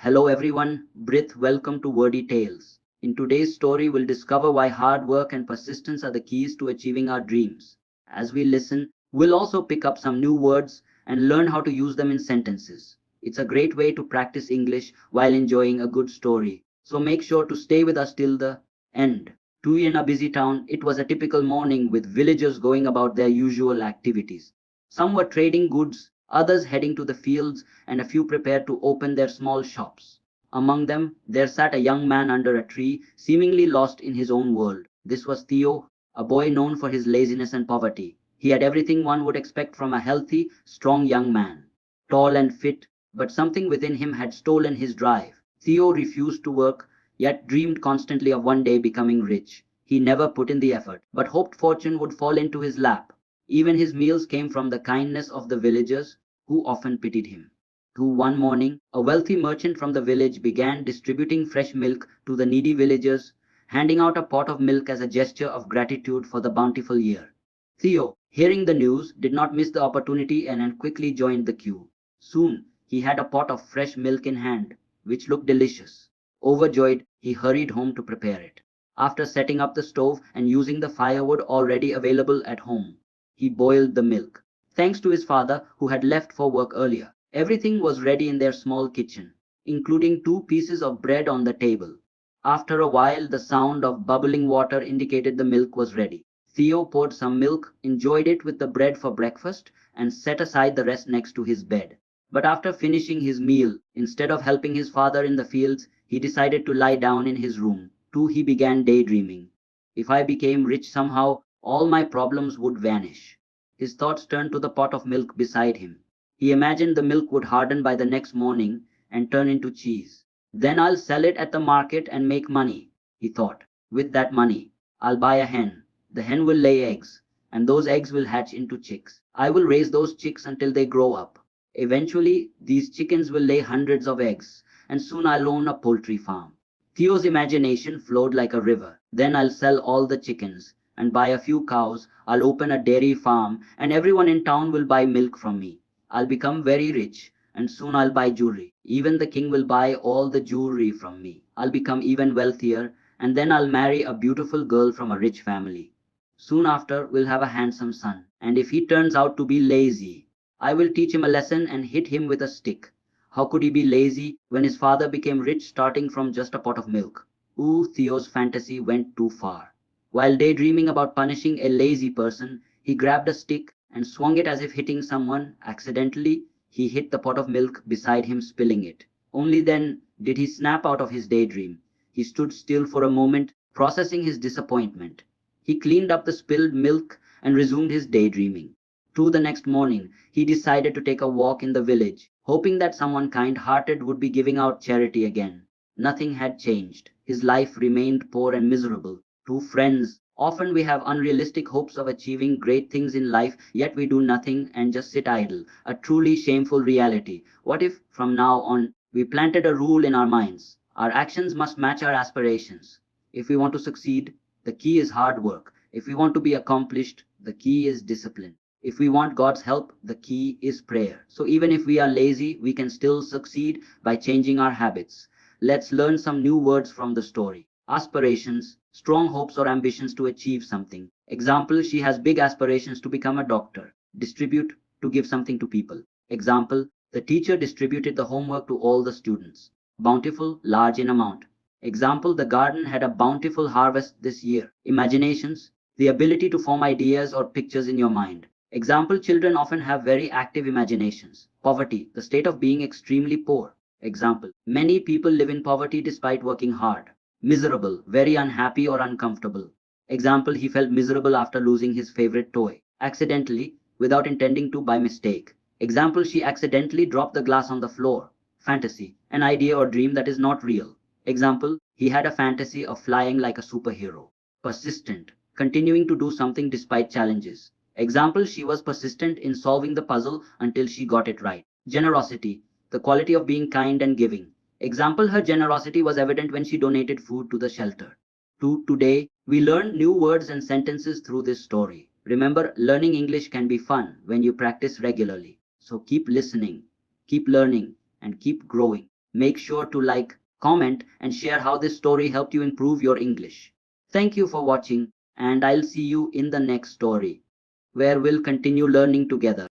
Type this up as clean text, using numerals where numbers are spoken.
Hello everyone, welcome to Wordy Tales. In today's story, we'll discover why hard work and persistence are the keys to achieving our dreams. As we listen, we'll also pick up some new words and learn how to use them in sentences. It's a great way to practice English while enjoying a good story. So make sure to stay with us till the end. Too, in a busy town, it was a typical morning with villagers going about their usual activities. Some were trading goods, others heading to the fields, and a few prepared to open their small shops. Among them, there sat a young man under a tree, seemingly lost in his own world. This was Theo, a boy known for his laziness and poverty. He had everything one would expect from a healthy, strong young man. Tall and fit, but something within him had stolen his drive. Theo refused to work, yet dreamed constantly of one day becoming rich. He never put in the effort, but hoped fortune would fall into his lap. Even his meals came from the kindness of the villagers, who often pitied him. One morning, a wealthy merchant from the village began distributing fresh milk to the needy villagers, handing out a pot of milk as a gesture of gratitude for the bountiful year. Theo, hearing the news, did not miss the opportunity and quickly joined the queue. Soon, he had a pot of fresh milk in hand, which looked delicious. Overjoyed, he hurried home to prepare it. After setting up the stove and using the firewood already available at home, he boiled the milk. Thanks to his father, who had left for work earlier, everything was ready in their small kitchen, including two pieces of bread on the table. After a while, the sound of bubbling water indicated the milk was ready. Theo poured some milk, enjoyed it with the bread for breakfast, and set aside the rest next to his bed. But after finishing his meal, instead of helping his father in the fields, he decided to lie down in his room. Too, he began daydreaming. If I became rich somehow, all my problems would vanish. His thoughts turned to the pot of milk beside him. He imagined the milk would harden by the next morning and turn into cheese. Then I'll sell it at the market and make money, he thought. With that money, I'll buy a hen. The hen will lay eggs, and those eggs will hatch into chicks. I will raise those chicks until they grow up. Eventually, these chickens will lay hundreds of eggs, and soon I'll own a poultry farm. Theo's imagination flowed like a river. Then I'll sell all the chickens and buy a few cows. I'll open a dairy farm, and everyone in town will buy milk from me. I'll become very rich, and soon I'll buy jewelry. Even the king will buy all the jewelry from me. I'll become even wealthier, and then I'll marry a beautiful girl from a rich family. Soon after, we'll have a handsome son, and if he turns out to be lazy, I will teach him a lesson and hit him with a stick. How could he be lazy when his father became rich starting from just a pot of milk? Ooh, Theo's fantasy went too far. While daydreaming about punishing a lazy person, he grabbed a stick and swung it as if hitting someone. Accidentally, he hit the pot of milk beside him, spilling it. Only then did he snap out of his daydream. He stood still for a moment, processing his disappointment. He cleaned up the spilled milk and resumed his daydreaming. The next morning, he decided to take a walk in the village, hoping that someone kind-hearted would be giving out charity again. Nothing had changed. His life remained poor and miserable. Friends, often we have unrealistic hopes of achieving great things in life, yet we do nothing and just sit idle. A truly shameful reality. What if, from now on, we planted a rule in our minds? Our actions must match our aspirations. If we want to succeed, the key is hard work. If we want to be accomplished, the key is discipline. If we want God's help, the key is prayer. So even if we are lazy, we can still succeed by changing our habits. Let's learn some new words from the story. Aspirations, strong hopes or ambitions to achieve something. Example, she has big aspirations to become a doctor. Distribute, to give something to people. Example, the teacher distributed the homework to all the students. Bountiful, large in amount. Example, the garden had a bountiful harvest this year. Imaginations, the ability to form ideas or pictures in your mind. Example, children often have very active imaginations. Poverty, the state of being extremely poor. Example, many people live in poverty despite working hard. Miserable, very unhappy or uncomfortable. Example, he felt miserable after losing his favorite toy. Accidentally, without intending to, by mistake. Example, she accidentally dropped the glass on the floor. Fantasy, an idea or dream that is not real. Example, he had a fantasy of flying like a superhero. Persistent, continuing to do something despite challenges. Example, she was persistent in solving the puzzle until she got it right. Generosity, the quality of being kind and giving. Example, her generosity was evident when she donated food to the shelter. Today, we learned new words and sentences through this story. Remember, learning English can be fun when you practice regularly. So keep listening, keep learning, and keep growing. Make sure to like, comment, and share how this story helped you improve your English. Thank you for watching, and I'll see you in the next story, where we'll continue learning together.